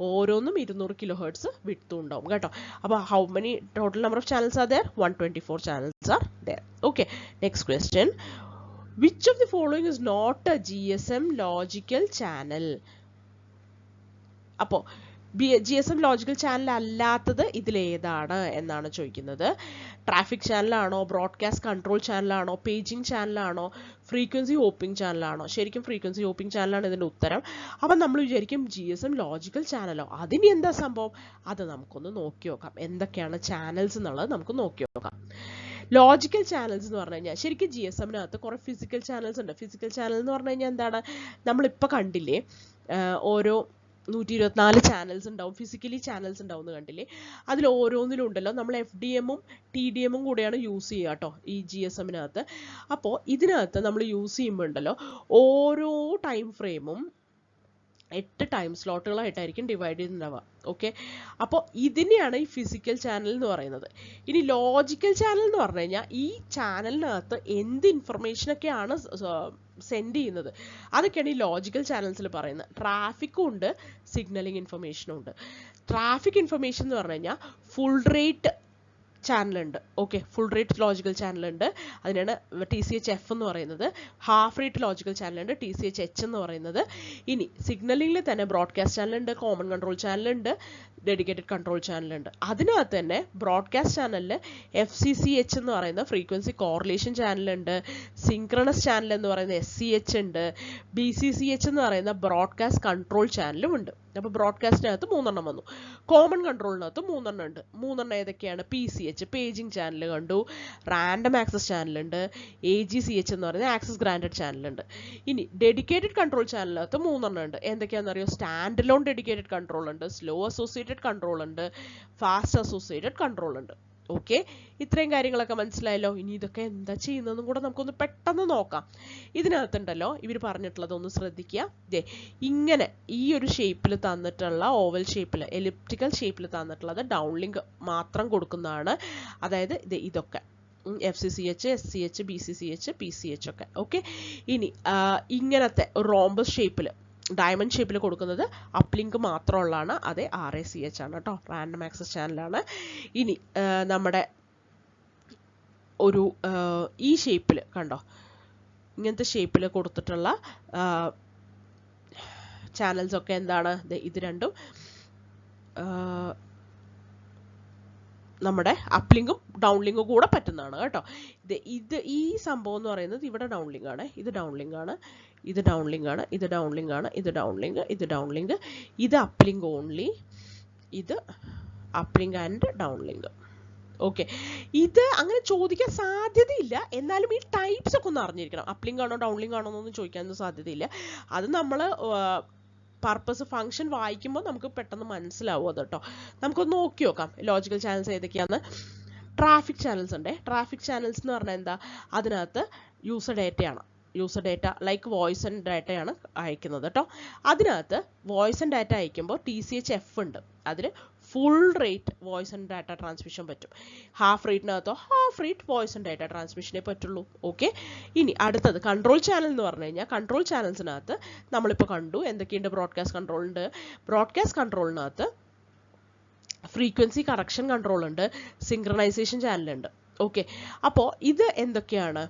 ഓരോന്നും 200 കിലോ ഹെർട്സ് വിഡ്ത്തും ഉണ്ടാവും കേട്ടോ. അപ്പോൾ how many total number of channels are there? 124 channels are there. Okay, next question. Which of the following is not a GSM logical channel? അപ്പോൾ GSM ലോജിക്കൽ ചാനൽ അല്ലാത്തത് ഇതിലേതാണ് എന്നാണ് ചോദിക്കുന്നത്. ട്രാഫിക് ചാനലാണോ, ബ്രോഡ്കാസ്റ്റ് കൺട്രോൾ ചാനലാണോ, പേജിംഗ് ചാനലാണോ, frequency hopping ചാനലാണോ? ശരിക്കും ഫ്രീക്വൻസി ഹോപ്പിംഗ് ചാനലാണ് ഇതിൻ്റെ ഉത്തരം. അപ്പം നമ്മൾ വിചാരിക്കും GSM ലോജിക്കൽ ചാനലോ, അതിന് എന്താ സംഭവം? അത് നമുക്കൊന്ന് നോക്കി നോക്കാം. എന്തൊക്കെയാണ് ചാനൽസ് എന്നുള്ളത് നമുക്ക് നോക്കി നോക്കാം. ലോജിക്കൽ ചാനൽസ് എന്ന് പറഞ്ഞു കഴിഞ്ഞാൽ ശരിക്കും GSMനകത്ത് കുറേ ഫിസിക്കൽ ചാനൽസ് ഉണ്ട്. ഫിസിക്കൽ ചാനൽ എന്ന് പറഞ്ഞു കഴിഞ്ഞാൽ എന്താണ്? നമ്മളിപ്പോൾ കണ്ടില്ലേ, ഓരോ 124 ചാനൽസ് ഉണ്ടാവും, ഫിസിക്കലി ചാനൽസ് ഉണ്ടാവും എന്ന് കണ്ടില്ലേ? അതിൽ ഓരോന്നിലും ഉണ്ടല്ലോ നമ്മൾ FDMഉം TDMഉം കൂടെയാണ് യൂസ് ചെയ്യുക കേട്ടോ ഈ GSMനകത്ത്. അപ്പോൾ ഇതിനകത്ത് നമ്മൾ യൂസ് ചെയ്യുമ്പോൾ ഉണ്ടല്ലോ, ഓരോ ടൈം ഫ്രെയിമും 8 ടൈം സ്ലോട്ടുകളായിട്ടായിരിക്കും ഡിവൈഡ് ചെയ്തിട്ടുണ്ടാവുക. ഓക്കെ, അപ്പോൾ ഇതിനെയാണ് ഈ ഫിസിക്കൽ ചാനൽ എന്ന് പറയുന്നത്. ഇനി ലോജിക്കൽ ചാനൽ എന്ന് പറഞ്ഞു കഴിഞ്ഞാൽ ഈ ചാനലിനകത്ത് എന്ത് ഇൻഫർമേഷനൊക്കെയാണ് സെൻഡ് ചെയ്യുന്നത് അതൊക്കെയാണ് ഈ ലോജിക്കൽ ചാനൽസിൽ പറയുന്നത്. ട്രാഫിക്കും ഉണ്ട്, സിഗ്നലിംഗ് ഇൻഫർമേഷനും ഉണ്ട്. ട്രാഫിക് ഇൻഫർമേഷൻ എന്ന് പറഞ്ഞു കഴിഞ്ഞാൽ ഫുൾ റേറ്റ് ചാനലുണ്ട്. ഓക്കെ, ഫുൾ റേറ്റ് ലോജിക്കൽ ചാനലുണ്ട്, അതിനാണ് TCHF എന്ന് പറയുന്നത്. ഹാഫ് റേറ്റ് ലോജിക്കൽ ചാനലുണ്ട്, TCHH എന്ന് പറയുന്നത്. ഇനി സിഗ്നലിംഗിൽ തന്നെ ബ്രോഡ്കാസ്റ്റ് ചാനലുണ്ട്, കോമൺ കൺട്രോൾ ചാനലുണ്ട്, ഡെഡിക്കേറ്റഡ് കൺട്രോൾ ചാനലുണ്ട്. അതിനകത്ത് തന്നെ ബ്രോഡ്കാസ്റ്റ് ചാനലിൽ FCCH എന്ന് പറയുന്ന ഫ്രീക്വൻസി കോറിലേഷൻ ചാനലുണ്ട്, സിങ്ക്രണസ് ചാനൽ എന്ന് പറയുന്ന SCH ഉണ്ട്, BCCH എന്ന് പറയുന്ന ബ്രോഡ്കാസ്റ്റ് കൺട്രോൾ ചാനലും ഉണ്ട്. അപ്പോൾ ബ്രോഡ്കാസ്റ്റിനകത്ത് 3 വന്നു, കോമൺ കൺട്രോളിനകത്ത് 3 ഉണ്ട്. 3 ഏതൊക്കെയാണ്? PCH പേജിംഗ് ചാനൽ കണ്ടു, റാൻഡം ആക്സസ് ചാനലുണ്ട്, AGCH എന്ന് പറയുന്ന ആക്സസ് ഗ്രാൻഡഡ് ചാനലുണ്ട്. ഇനി ഡെഡിക്കേറ്റഡ് കൺട്രോൾ ചാനലിനകത്ത് 3 ഉണ്ട്. എന്തൊക്കെയാണെന്ന് അറിയോ? സ്റ്റാൻഡ് അലോൺ ഡെഡിക്കേറ്റഡ് കൺട്രോൾ ഉണ്ട്, സ്ലോ അസോസിയേറ്റഡ് കൺട്രോൾ ഉണ്ട്, ഫാസ്റ്റ് അസോസിയേറ്റഡ് കൺട്രോൾ ഉണ്ട്. ഓക്കെ, ഇത്രയും കാര്യങ്ങളൊക്കെ മനസ്സിലായല്ലോ. ഇനി ഇതൊക്കെ എന്താ ചെയ്യുന്നതെന്നും കൂടെ നമുക്കൊന്ന് പെട്ടെന്ന് നോക്കാം. ഇതിനകത്തുണ്ടല്ലോ ഇവർ പറഞ്ഞിട്ടുള്ളത് ഒന്ന് ശ്രദ്ധിക്കുക. ദേ ഇങ്ങനെ ഈ ഒരു ഷേപ്പിൽ തന്നിട്ടുള്ള ഓവൽ ഷേപ്പിൽ, എലിപ്റ്റിക്കൽ ഷേപ്പിൽ തന്നിട്ടുള്ളത് ഡൗൺ ലിങ്ക് മാത്രം കൊടുക്കുന്നതാണ്. അതായത് ഇതൊക്കെ FCCH, SCH, BCCH, PCH ഒക്കെ. ഓക്കെ, ഇനി ഇങ്ങനത്തെ റോംബസ് ഷേപ്പിൽ, ഡയമണ്ട് ഷേപ്പിൽ കൊടുക്കുന്നത് അപ്ലിങ്ക് മാത്രമുള്ളതാണ്. അത് RACH ആണ് കേട്ടോ, റാൻഡം ആക്സസ് ചാനലാണ്. ഇനി നമ്മുടെ ഒരു ഈ ഷേപ്പിൽ കണ്ടോ, ഇങ്ങനത്തെ ഷേപ്പിൽ കൊടുത്തിട്ടുള്ള ചാനൽസ് ഒക്കെ എന്താണ്? ഇത് രണ്ടും നമ്മുടെ അപ്ലിങ്കും ഡൗൺലിങ്കും കൂടെ പറ്റുന്നതാണ് കേട്ടോ. ഈ സംഭവം എന്ന് പറയുന്നത് ഇവിടെ ഡൗൺലിങ്ക് ആണ്, ഇത് ഡൗൺലിങ്ക് ആണ്, ഇത് ഡൗൺലിങ്ക് ആണ്, ഇത് ഡൗൺലിങ്ക് ആണ്, ഇത് ഡൗൺലിങ്ക്, ഇത് ഡൗൺലിങ്ക്, ഇത് അപ്ലിങ്ക് ഓൺലി, ഇത് അപ്ലിങ്ക് ആൻഡ് ഡൗൺലിങ്ക്. ഓക്കെ, ഇത് അങ്ങനെ ചോദിക്കാൻ സാധ്യതയില്ല, എന്നാലും ഈ ടൈപ്സ് ഒക്കെ ഒന്ന് അറിഞ്ഞിരിക്കണം. അപ്ലിങ്ക് ആണോ ഡൗൺലിങ്ക് ആണോ എന്നൊന്നും ചോദിക്കാനൊന്നും സാധ്യതയില്ല. അത് നമ്മൾ പർപ്പസ് ഫംഗ്ഷൻ വായിക്കുമ്പോൾ നമുക്ക് പെട്ടെന്ന് മനസ്സിലാവും അത് കേട്ടോ. നമുക്കൊന്ന് നോക്കി നോക്കാം ലോജിക്കൽ ചാനൽസ് ഏതൊക്കെയാന്ന്. ട്രാഫിക് ചാനൽസ് ഉണ്ട്. ട്രാഫിക് ചാനൽസ് എന്ന് പറഞ്ഞാൽ എന്താ? അതിനകത്ത് യൂസർ ഡേറ്റയാണ്, user data like voice and ഡാറ്റയാണ് അയക്കുന്നത് കേട്ടോ. അതിനകത്ത് വോയിസ് ആൻഡ് ഡാറ്റ അയക്കുമ്പോൾ TCHF ഉണ്ട്, അതിന് full rate voice and data transmission പറ്റും. ഹാഫ് റേറ്റിനകത്തോ half rate voice and data ട്രാൻസ്മിഷനേ പറ്റുള്ളൂ. ഓക്കെ, ഇനി അടുത്തത് കൺട്രോൾ ചാനൽ എന്ന് പറഞ്ഞു കഴിഞ്ഞാൽ കൺട്രോൾ ചാനൽസിനകത്ത് നമ്മളിപ്പോൾ കണ്ടു എന്തൊക്കെയുണ്ട്. ബ്രോഡ്കാസ്റ്റ് കൺട്രോൾ ഉണ്ട്. ബ്രോഡ്കാസ്റ്റ് കൺട്രോളിനകത്ത് ഫ്രീക്വൻസി കറക്ഷൻ കൺട്രോൾ ഉണ്ട്, സിങ്ക്രണൈസേഷൻ ചാനലുണ്ട്. ഓക്കെ, അപ്പോൾ ഇത് എന്തൊക്കെയാണ്?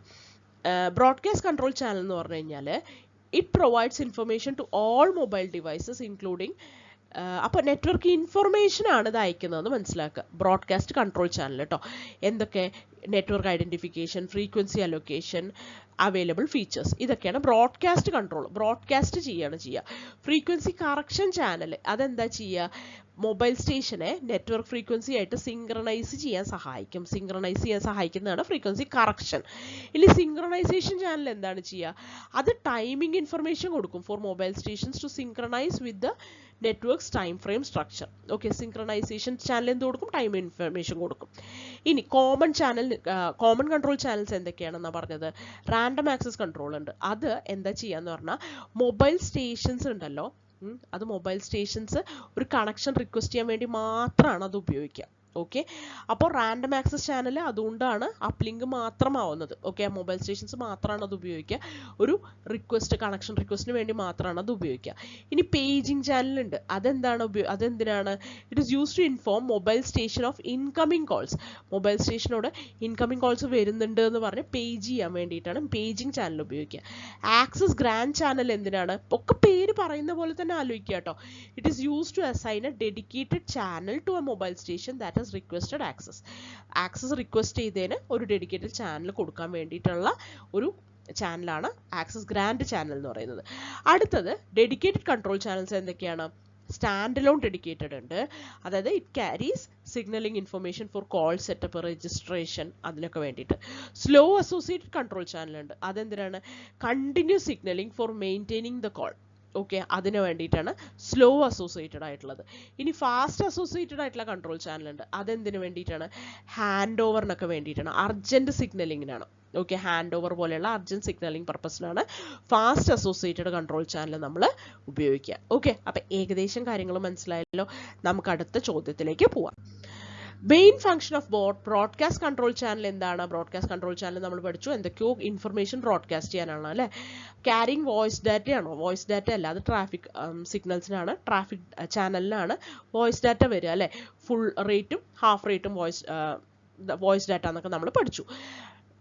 ബ്രോഡ്കാസ്റ്റ് കൺട്രോൾ ചാനൽ എന്ന് പറഞ്ഞു കഴിഞ്ഞാൽ it provides information to all mobile devices including, അപ്പോൾ നെറ്റ്വർക്ക് ഇൻഫർമേഷൻ ആണ് ഇത് അയക്കുന്നതെന്ന് മനസ്സിലാക്കുക. ബ്രോഡ്കാസ്റ്റ് കൺട്രോൾ ചാനൽ കേട്ടോ. എന്തൊക്കെ? Network identification, frequency allocation, available features, ഇതൊക്കെയാണ് ബ്രോഡ്കാസ്റ്റ് കൺട്രോൾ. ബ്രോഡ്കാസ്റ്റ് ചെയ്യുക. ഫ്രീക്വൻസി കറക്ഷൻ ചാനൽ അതെന്താ ചെയ്യുക? മൊബൈൽ സ്റ്റേഷനെ നെറ്റ്വർക്ക് ഫ്രീക്വൻസി ആയിട്ട് സിങ്ക്രണൈസ് ചെയ്യാൻ സഹായിക്കുന്നതാണ് ഫ്രീക്വൻസി കറക്ഷൻ. ഇനി സിങ്ക്രണൈസേഷൻ ചാനൽ എന്താണ് ചെയ്യുക? അത് ടൈമിംഗ് ഇൻഫർമേഷൻ കൊടുക്കും for mobile stations to synchronize with the network's time frame structure. Okay, synchronization channel എന്ത് കൊടുക്കും? ടൈം ഇൻഫർമേഷൻ കൊടുക്കും. ഇനി കോമൺ കൺട്രോൾ ചാനൽസ് എന്തൊക്കെയാണെന്നാണ് പറഞ്ഞത്? റാൻഡം ആക്സസ് കൺട്രോൾ ഉണ്ട്. അത് എന്താ ചെയ്യാന്ന് പറഞ്ഞാൽ മൊബൈൽ സ്റ്റേഷൻസ് ഉണ്ടല്ലോ, അത് മൊബൈൽ സ്റ്റേഷൻസ് ഒരു കണക്ഷൻ റിക്വസ്റ്റ് ചെയ്യാൻ വേണ്ടി മാത്രമാണ് അത് ഉപയോഗിക്കുക. ഓക്കെ, അപ്പോൾ റാൻഡം ആക്സസ് ചാനൽ അതുകൊണ്ടാണ് അപ്ലിങ്ക് മാത്രമാവുന്നത്. ഓക്കെ, മൊബൈൽ സ്റ്റേഷൻസ് മാത്രമാണ് അത് ഉപയോഗിക്കുക, ഒരു കണക്ഷൻ റിക്വസ്റ്റിന് വേണ്ടി മാത്രമാണ് അത് ഉപയോഗിക്കുക. ഇനി പേജിങ് ചാനൽ ഉണ്ട്, അതെന്തിനാണ്? It is use to inform mobile station of incoming calls. Mobile സ്റ്റേഷനോട് ഇൻകമിംഗ് കോൾസ് വരുന്നുണ്ട് എന്ന് പറഞ്ഞ് പേജ് ചെയ്യാൻ വേണ്ടിയിട്ടാണ് പേജിങ് ചാനൽ ഉപയോഗിക്കുക. ആക്സസ് ഗ്രാൻഡ് ചാനൽ എന്തിനാണ്? ഒക്കെ പേര് പറയുന്ന പോലെ തന്നെ ആലോചിക്കുക കേട്ടോ. It is use to assign a dedicated channel to a mobile station that has requested access. Access request ചെയ്തതിന് ഒരു ഡെഡിക്കേറ്റഡ് ചാനൽ കൊടുക്കാൻ വേണ്ടിയിട്ടുള്ള ഒരു ചാനലാണ് ആക്സസ് ഗ്രാൻഡ് ചാനൽ എന്ന് പറയുന്നത്. അടുത്തത് ഡെഡിക്കേറ്റഡ് കൺട്രോൾ ചാനൽസ് എന്തൊക്കെയാണ്? സ്റ്റാൻഡ് അലോൺ ഡെഡിക്കേറ്റഡ് ഉണ്ട്, അതായത് it carries signalling information for call setup, registration, അതിനൊക്കെ വേണ്ടിയിട്ട്. സ്ലോ അസോസിയേറ്റഡ് കൺട്രോൾ ചാനൽ ഉണ്ട്, അതെന്തിനാണ്? Continuous signalling for maintaining the call. Okay, അതിന് വേണ്ടിയിട്ടാണ് സ്ലോ അസോസിയേറ്റഡ് ആയിട്ടുള്ളത്. ഇനി ഫാസ്റ്റ് അസോസിയേറ്റഡ് ആയിട്ടുള്ള കൺട്രോൾ ചാനൽ ഉണ്ട്, അതെന്തിനു വേണ്ടിയിട്ടാണ്? ഹാൻഡ് ഓവറിനൊക്കെ വേണ്ടിയിട്ടാണ്, അർജന്റ് സിഗ്നലിങ്ങിനാണ്. ഓക്കെ, ഹാൻഡ് ഓവർ പോലെയുള്ള അർജന്റ് സിഗ്നലിംഗ് പർപ്പസിനാണ് ഫാസ്റ്റ് അസോസിയേറ്റഡ് കൺട്രോൾ ചാനൽ നമ്മൾ ഉപയോഗിക്കുക. ഓക്കെ, അപ്പം ഏകദേശം കാര്യങ്ങൾ മനസ്സിലായല്ലോ. നമുക്ക് അടുത്ത ചോദ്യത്തിലേക്ക് പോവാം. Main function of broadcast control channel എന്താണ്? ബ്രോഡ്കാസ്റ്റ് കൺട്രോൾ ചാനൽ നമ്മൾ പഠിച്ചു, എന്തൊക്കെയോ ഇൻഫർമേഷൻ ബ്രോഡ്കാസ്റ്റ് ചെയ്യാനാണ് അല്ലേ. ക്യാരിങ് വോയിസ് ഡാറ്റയാണോ? വോയിസ് ഡാറ്റ അല്ല, അത് ട്രാഫിക് സിഗ്നൽസിനാണ്, ട്രാഫിക് ചാനലിനാണ് വോയിസ് ഡാറ്റ വരിക അല്ലേ. ഫുൾ റേറ്റും ഹാഫ് റേറ്റും വോയിസ് ഡാറ്റ എന്നൊക്കെ നമ്മൾ പഠിച്ചു.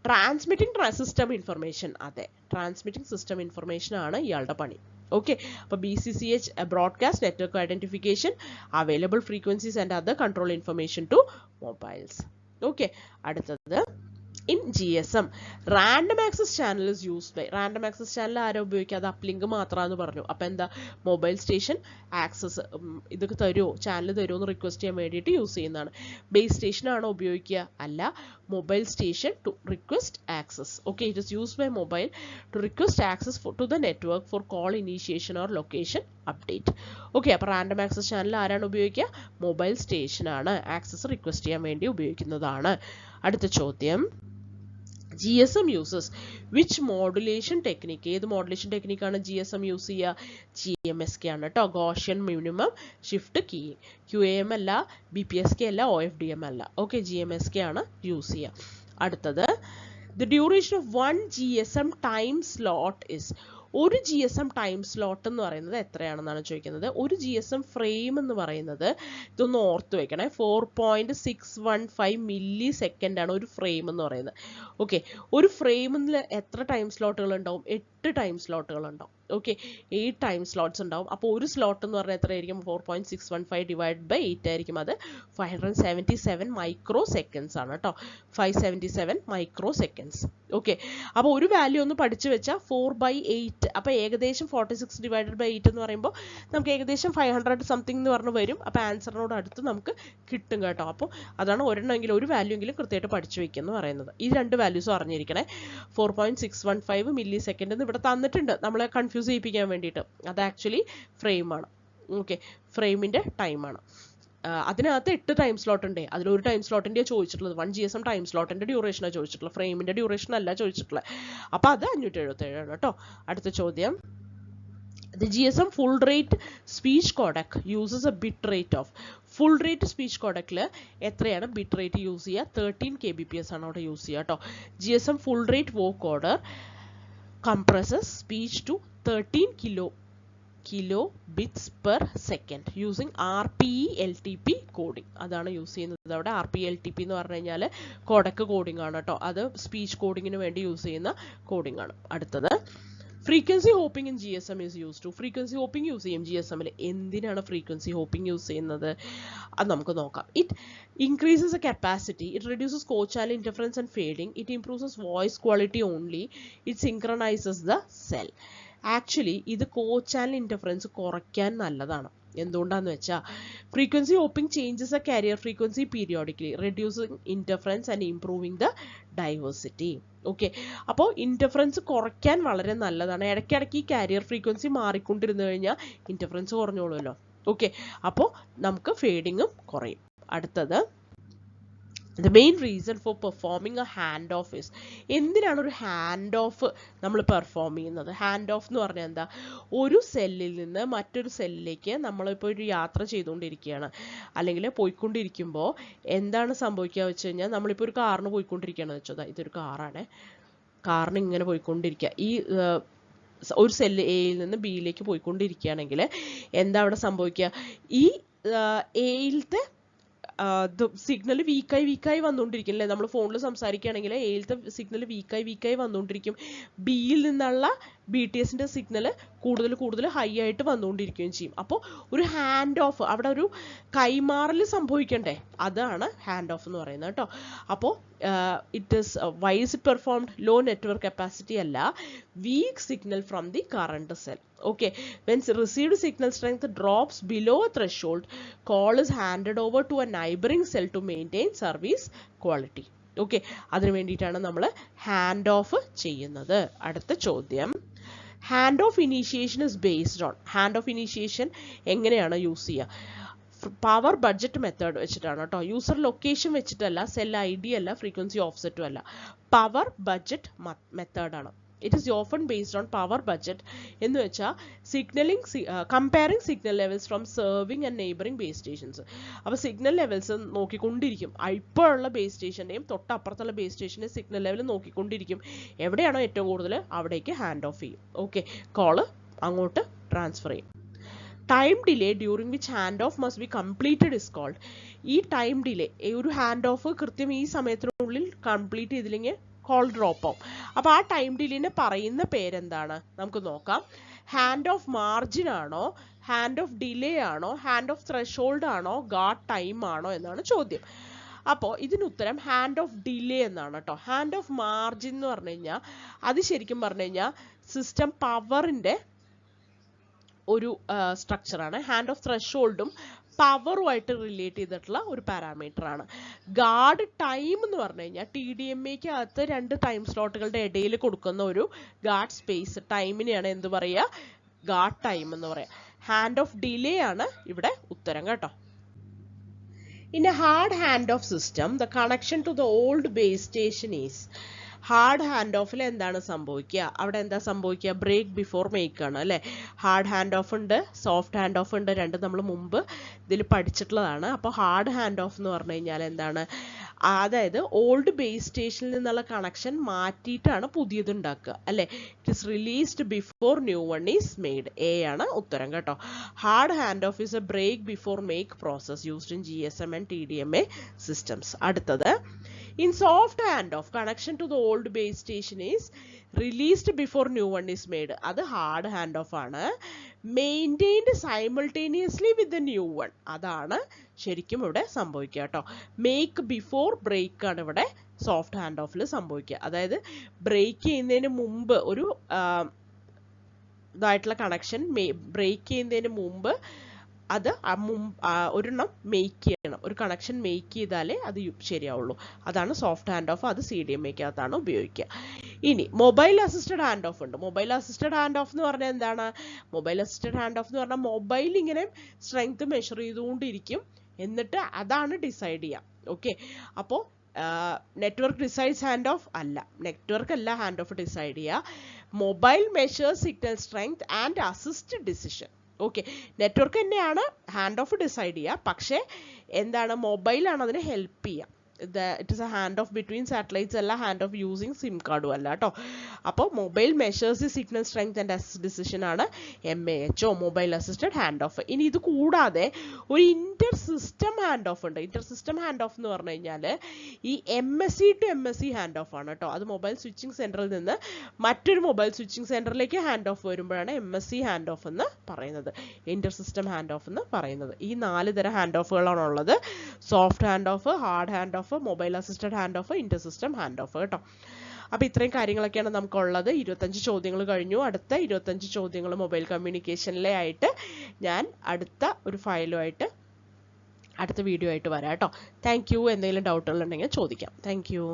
ട്രാൻസ്മിറ്റിംഗ് സിസ്റ്റം ഇൻഫർമേഷൻ, അതെ, ട്രാൻസ്മിറ്റിംഗ് സിസ്റ്റം ഇൻഫർമേഷൻ ആണ് ഇയാളുടെ പണി. ഓക്കെ, അപ്പോൾ BCCH broadcast network identification, available frequencies and other control information to mobiles. Okay, അടുത്തത് in GSM random access channel is used by. Random access channel ആരോ ഉപയോഗിക്കുക? അത് uplink മാത്രമാണെന്ന് പറഞ്ഞു. അപ്പോൾ എന്താ? മൊബൈൽ സ്റ്റേഷൻ ആക്സസ് ഇതൊക്കെ തരുമോ, ചാനൽ തരുമോ എന്ന് റിക്വസ്റ്റ് ചെയ്യാൻ വേണ്ടിയിട്ട് യൂസ് ചെയ്യുന്നതാണ്. ബേസ് സ്റ്റേഷൻ ആണോ ഉപയോഗിക്കുക? അല്ല, mobile station to request access. Okay, it is used by mobile to request access to the network for call initiation or location update. Okay, അപ്പോൾ റാൻഡം ആക്സസ് ചാനൽ ആരാണ് ഉപയോഗിക്കുക? Mobile സ്റ്റേഷനാണ് access request ചെയ്യാൻ വേണ്ടി ഉപയോഗിക്കുന്നതാണ്. അടുത്ത ചോദ്യം, GSM uses which modulation technique? ഏത് മോഡുലേഷൻ ടെക്നിക്കാണ് GSM യൂസ് ചെയ്യുക? GMSK ആണ് കേട്ടോ, Gaussian minimum shift keying. QAM അല്ല, BPSK അല്ല, OFDM അല്ല. ഓക്കെ, GMSK ആണ് യൂസ് ചെയ്യുക. അടുത്തത്, the duration of one GSM time slot is. ഒരു GSM ടൈം സ്ലോട്ട് എന്ന് പറയുന്നത് എത്രയാണെന്നാണ് ചോദിക്കുന്നത്. ഒരു GSM ഫ്രെയിം എന്ന് പറയുന്നത്, ഇതൊന്ന് ഓർത്ത് വെക്കണേ, 4.615 മില്ലി സെക്കൻഡ് ആണ് ഒരു ഫ്രെയിം എന്ന് പറയുന്നത്. ഓക്കെ, ഒരു ഫ്രെയിമിൽ എത്ര ടൈം സ്ലോട്ടുകൾ ഉണ്ടാവും? 8 ടൈം സ്ലോട്ടുകൾ ഉണ്ടാവും. ഓക്കെ, 8 ടൈം സ്ലോട്ട്സ് ഉണ്ടാവും. അപ്പോൾ ഒരു സ്ലോട്ട് എന്ന് പറഞ്ഞാൽ എത്രയായിരിക്കും? 4.615 ഡിവൈഡ് ബൈ 8 ആയിരിക്കും. അത് 577 മൈക്രോ സെക്കൻഡ്സ് ആണ് കേട്ടോ, 577 മൈക്രോ സെക്കൻഡ്സ്. ഓക്കെ, അപ്പോൾ ഒരു വാല്യൂ ഒന്ന് പഠിച്ചു വെച്ചാൽ 4/8, അപ്പോൾ ഏകദേശം 46 ഡിവൈഡഡ് ബൈ 8 എന്ന് പറയുമ്പോൾ നമുക്ക് ഏകദേശം 500 സംതിങ് എന്ന് പറഞ്ഞ് വരും. അപ്പോൾ ആൻസറിനോട് അടുത്ത് നമുക്ക് കിട്ടും കേട്ടോ. അപ്പോൾ അതാണ് ഒരെണ്ണമെങ്കിലും ഒരു വാല്യൂ എങ്കിലും കൃത്യമായിട്ട് പഠിച്ചു വയ്ക്കുക എന്ന് പറയുന്നത്. ഈ രണ്ട് വാല്യൂസും അറിഞ്ഞിരിക്കണേ. 4.615 മില്ലി സെക്കൻഡ് എന്ന് ഇവിടെ തന്നിട്ടുണ്ട്, നമ്മളെ കൺഫ്യൂസ് ചെയ്യിപ്പിക്കാൻ വേണ്ടിയിട്ട്. അത് ആക്ച്വലി ഫ്രെയിമാണ്. ഓക്കെ, ഫ്രെയിമിൻ്റെ ടൈമാണ്. അതിനകത്ത് 8 ടൈം സ്ലോട്ട് ഉണ്ട്. അതിലൊരു ടൈം സ്ലോട്ടിൻ്റെ ചോദിച്ചിട്ടുള്ളത്, 1 GSM ടൈം സ്ലോട്ടിൻ്റെ ഡ്യൂറേഷനാണ് ചോദിച്ചിട്ടുള്ളത്, ഫ്രെയിമിൻ്റെ ഡ്യൂറേഷൻ അല്ല ചോദിച്ചിട്ടുള്ളത്. അപ്പോൾ അത് 577 ആണ് കേട്ടോ. അടുത്ത ചോദ്യം, the GSM full rate speech codec uses a bit rate of. Full rate speech കോഡക്കിൽ എത്രയാണ് ബിറ്റ് റേറ്റ് യൂസ് ചെയ്യുക? 13 kbps ആണ് അവിടെ യൂസ് ചെയ്യുക കേട്ടോ. GSM full rate vocoder compresses speech to 13 kilobits per second using RPE-LTP coding. അതാണ് use ചെയ്യുന്നത് അവിടെ. RPE-LTP എന്ന് പറഞ്ഞു കഴിഞ്ഞാൽ കോഡക്ക് കോഡിംഗ് ആണ് കേട്ടോ. അത് സ്പീച്ച് കോഡിങ്ങിന് വേണ്ടി യൂസ് ചെയ്യുന്ന കോഡിംഗ് ആണ്. അടുത്തത്, frequency hopping in GSM is use to. Frequency hopping use ചെയ്യും GSMൽ. എന്തിനാണ് ഫ്രീക്വൻസി ഹോപ്പിംഗ് യൂസ് ചെയ്യുന്നത്? അത് നമുക്ക് നോക്കാം. It increases a capacity, it reduces co channel interference and fading, it improves voice quality only, it synchronises the cell. Actually ഇത് co channel interference കുറയ്ക്കാൻ നല്ലതാണ്. എന്തുകൊണ്ടാന്ന് വെച്ചാൽ frequency hopping changes a carrier frequency periodically, reducing interference and improving the diversity. Okay, അപ്പോൾ interference കുറയ്ക്കാൻ വളരെ നല്ലതാണ്. ഇടയ്ക്കിടയ്ക്ക് ഈ കാരിയർ ഫ്രീക്വൻസി മാറിക്കൊണ്ടിരുന്നു കഴിഞ്ഞാൽ ഇന്റർഫറൻസ് കുറഞ്ഞോളുമല്ലോ. ഓക്കെ, അപ്പോൾ നമുക്ക് ഫേഡിങ്ങും കുറയും. അടുത്തത്, the main reason for performing a handoff is എന്തിനാണ് ഒരു ഹാൻഡ് ഓഫ് നമ്മൾ പെർഫോം ചെയ്യുന്നത്? ഹാൻഡ് ഓഫ് എന്ന് പറഞ്ഞാൽ എന്താ? ഒരു സെല്ലിൽ നിന്ന് മറ്റൊരു സെല്ലിലേക്ക് നമ്മളിപ്പോൾ ഒരു യാത്ര ചെയ്തുകൊണ്ടിരിക്കുകയാണ്, അല്ലെങ്കിൽ പോയിക്കൊണ്ടിരിക്കുമ്പോൾ എന്താണ് സംഭവിക്കുക വെച്ച് കഴിഞ്ഞാൽ, നമ്മളിപ്പോൾ ഒരു കാറിന് പോയിക്കൊണ്ടിരിക്കുകയാണെന്ന് വെച്ചോ, ഇതൊരു കാറാണ്, കാറിന് ഇങ്ങനെ പോയിക്കൊണ്ടിരിക്കുക, ഈ ഒരു സെല്ല് എയിൽ നിന്ന് ബിയിലേക്ക് പോയിക്കൊണ്ടിരിക്കുകയാണെങ്കിൽ എന്താ അവിടെ സംഭവിക്കുക? ഈ എയിലത്തെ സിഗ്നൽ വീക്കായി വന്നുകൊണ്ടിരിക്കും അല്ലേ? നമ്മൾ ഫോണിൽ സംസാരിക്കുകയാണെങ്കിൽ എയിലത്തെ സിഗ്നൽ വീക്കായി വന്നുകൊണ്ടിരിക്കും, ബിയിൽ നിന്നുള്ള BTSന്റെ സിഗ്നൽ കൂടുതൽ ഹൈ ആയിട്ട് വന്നുകൊണ്ടിരിക്കുകയും ചെയ്യും. അപ്പോൾ ഒരു ഹാൻഡ് ഓഫ്, അവിടെ ഒരു കൈമാറൽ സംഭവിക്കണ്ടേ, അതാണ് ഹാൻഡ് ഓഫ് എന്ന് പറയുന്നത് കേട്ടോ. അപ്പോൾ it is why is it performed? Low network capacity അല്ല, weak signal from the current cell. Okay, when received signal strength drops below a threshold, call is handed over to a neighboring cell to maintain service quality. Okay, അതിനു വേണ്ടിയിട്ടാണ് നമ്മൾ hand of ചെയ്യുന്നത്. അടുത്ത ചോദ്യം, hand of initiation is based on. Hand of initiation എങ്ങനെയാണ് use ചെയ്യുക? Power budget method വെച്ചിട്ടാണ് കേട്ടോ. യൂസർ ലൊക്കേഷൻ വെച്ചിട്ടല്ല, സെൽ ID അല്ല, ഫ്രീക്വൻസി ഓഫ്സെറ്റും അല്ല, പവർ ബഡ്ജറ്റ് മെത്തേഡാണ്. It is often based on power budget എന്ന് വെച്ചാൽ comparing signal levels from serving and neighboring base stations. അപ്പോൾ സിഗ്നൽ ലെവൽസ് നോക്കിക്കൊണ്ടിരിക്കും, ഇപ്പോഴുള്ള ബേസ് സ്റ്റേഷൻ്റെയും തൊട്ടപ്പുറത്തുള്ള ബേസ് സ്റ്റേഷൻ്റെ സിഗ്നൽ ലെവൽ നോക്കിക്കൊണ്ടിരിക്കും, എവിടെയാണോ ഏറ്റവും കൂടുതൽ അവിടേക്ക് ഹാൻഡ് ഓഫ് ചെയ്യും. ഓക്കെ, കോള് അങ്ങോട്ട് ട്രാൻസ്ഫർ ചെയ്യും. Time delay during which hand off must be completed is called. ഈ ടൈം ഡിലേ, ഒരു ഹാൻഡ് ഓഫ് കൃത്യം ഈ സമയത്തിനുള്ളിൽ കംപ്ലീറ്റ് ചെയ്തില്ലെങ്കിൽ കോൾ ഡ്രോപ്പ് ആവും. അപ്പോൾ ആ ടൈം ഡിലേനെ പറയുന്ന പേരെന്താണ്? നമുക്ക് നോക്കാം. ഹാൻഡ് ഓഫ് മാർജിൻ ആണോ, ഹാൻഡ് ഓഫ് ഡിലേ ആണോ, ഹാൻഡ് ഓഫ് ത്രെഷോൾഡ് ആണോ, ഗാർഡ് ടൈം ആണോ എന്നാണ് ചോദ്യം. അപ്പോൾ ഇതിനുത്തരം ഹാൻഡ് ഓഫ് ഡിലേ എന്നാണ് കേട്ടോ. ഹാൻഡ് ഓഫ് മാർജിൻ എന്ന് പറഞ്ഞു കഴിഞ്ഞാൽ അത് ശരിക്കും പറഞ്ഞു കഴിഞ്ഞാൽ സിസ്റ്റം പവറിൻ്റെ ഒരു സ്ട്രക്ചറാണ്. ഹാൻഡ് ഓഫ് ത്രെഷോൾഡും പവറുമായിട്ട് റിലേറ്റ് ചെയ്തിട്ടുള്ള ഒരു പാരാമീറ്റർ ആണ്. ഗാർഡ് ടൈം എന്ന് പറഞ്ഞു കഴിഞ്ഞാൽ TDMAക്ക് അകത്ത് 2 ടൈം സ്ലോട്ടുകളുടെ ഇടയിൽ കൊടുക്കുന്ന ഒരു ഗാർഡ് സ്പേസ് ടൈമിനെയാണ് എന്ത് പറയുക? ഗാർഡ് ടൈം എന്ന് പറയാം. ഹാൻഡ് ഓഫ് ഡിലേ ആണ് ഇവിടെ ഉത്തരം കേട്ടോ. In a hard handoff system, the connection to the old base station is. Hard hand ഓഫിൽ എന്താണ് സംഭവിക്കുക? അവിടെ എന്താ സംഭവിക്കുക? ബ്രേക്ക് ബിഫോർ മേക്ക് ആണ് അല്ലേ? ഹാർഡ് ഹാൻഡ് ഓഫ് ഉണ്ട്, സോഫ്റ്റ് ഹാൻഡ് ഓഫ് ഉണ്ട്, രണ്ടും നമ്മൾ മുമ്പ് ഇതിൽ പഠിച്ചിട്ടുള്ളതാണ്. അപ്പോൾ ഹാർഡ് ഹാൻഡ് ഓഫ് എന്ന് പറഞ്ഞു കഴിഞ്ഞാൽ എന്താണ്? അതായത് ഓൾഡ് ബേസ് സ്റ്റേഷനിൽ നിന്നുള്ള കണക്ഷൻ മാറ്റിയിട്ടാണ് പുതിയത് ഉണ്ടാക്കുക അല്ലേ? It is released before new one is made. A ആണ് ഉത്തരം കേട്ടോ. Hard hand off is a break before make process used in GSM and TDMA systems. അടുത്തത്, in soft handoff, connection to the old base station is released before new one is made. അത് hard handoff ആണ്. Maintained simultaneously with the new one. അതാണ് ശരിക്കും ഇവിടെ സംഭവിക്കുക കേട്ടോ. Make before break ആണ് ഇവിടെ സോഫ്റ്റ് ഹാൻഡ് ഓഫിൽ സംഭവിക്കുക. അതായത് ബ്രേക്ക് ചെയ്യുന്നതിന് മുമ്പ് ഒരു ഇതായിട്ടുള്ള കണക്ഷൻ ബ്രേക്ക് ചെയ്യുന്നതിന് മുമ്പ് അത് ഒരെണ്ണം മേക്ക് ചെയ്യണം, ഒരു കണക്ഷൻ മേക്ക് ചെയ്താലേ അത് ശരിയാവുള്ളൂ. അതാണ് സോഫ്റ്റ് ഹാൻഡ് ഓഫ്. അത് CDMAക്കകത്താണ് ഉപയോഗിക്കുക. ഇനി മൊബൈൽ അസിസ്റ്റഡ് ഹാൻഡ് ഓഫ് ഉണ്ട്. മൊബൈൽ അസിസ്റ്റഡ് ഹാൻഡ് ഓഫ് എന്ന് പറഞ്ഞാൽ എന്താണ്? മൊബൈൽ അസിസ്റ്റഡ് ഹാൻഡ് ഓഫ് എന്ന് പറഞ്ഞാൽ മൊബൈൽ ഇങ്ങനെ സ്ട്രെങ്ത് മെഷർ ചെയ്തുകൊണ്ടിരിക്കും, എന്നിട്ട് അതാണ് ഡിസൈഡ് ചെയ്യുക. ഓക്കെ, അപ്പോൾ നെറ്റ്വർക്ക് ഡിസൈഡ്സ് ഹാൻഡ് ഓഫ് അല്ല, നെറ്റ്വർക്ക് അല്ല ഹാൻഡ് ഓഫ് ഡിസൈഡ് ചെയ്യുക. Mobile measures signal strength and assist decision. Okay, network തന്നെയാണ് ഹാൻഡ് ഓഫ് ഡിസൈഡ് ചെയ്യുക, പക്ഷേ എന്താണ്? മൊബൈലാണ് അതിനെ ഹെൽപ്പ് ചെയ്യുക. It is A hand of between satellites അല്ല, ഹാൻഡ് ഓഫ് യൂസിങ് സിം കാർഡും അല്ല കേട്ടോ. അപ്പോൾ mobile measures the signal strength and assist decision ആണ് MAHO, mobile assisted hand of. ഇനി ഇത് കൂടാതെ ഒരു ഇന്റർ സിസ്റ്റം ഹാൻഡ് ഓഫ് ഉണ്ട്. ഇന്റർ സിസ്റ്റം ഹാൻഡ് ഓഫ് എന്ന് പറഞ്ഞു കഴിഞ്ഞാൽ ഈ MSC to MSC hand of ആണ് കേട്ടോ. അത് മൊബൈൽ സ്വിച്ചിങ് സെന്ററിൽ നിന്ന് മറ്റൊരു മൊബൈൽ സ്വിച്ചിങ് സെന്ററിലേക്ക് ഹാൻഡ് ഓഫ് വരുമ്പോഴാണ് MSC ഹാൻഡ് ഓഫ് എന്ന് പറയുന്നത്, ഇന്റർ സിസ്റ്റം ഹാൻഡ് ഓഫ് എന്ന് പറയുന്നത്. ഈ 4 തരം ഹാൻഡ് ഓഫുകളാണ് ഉള്ളത്. Soft hand of, hard hand of, mobile assisted hand of, Inter system hand of കേട്ടോ. അപ്പോൾ ഇത്രയും കാര്യങ്ങളൊക്കെയാണ് നമുക്കുള്ളത്. 25 ചോദ്യങ്ങൾ കഴിഞ്ഞു. അടുത്ത 25 ചോദ്യങ്ങൾ മൊബൈൽ കമ്മ്യൂണിക്കേഷനിലെ ആയിട്ട് ഞാൻ അടുത്ത ഒരു ഫയലുമായിട്ട് അടുത്ത വീഡിയോ ആയിട്ട് വരാം കേട്ടോ. Thank you. എന്തെങ്കിലും ഡൗട്ടുകൾ ഉണ്ടെങ്കിൽ ചോദിക്കാം. Thank you.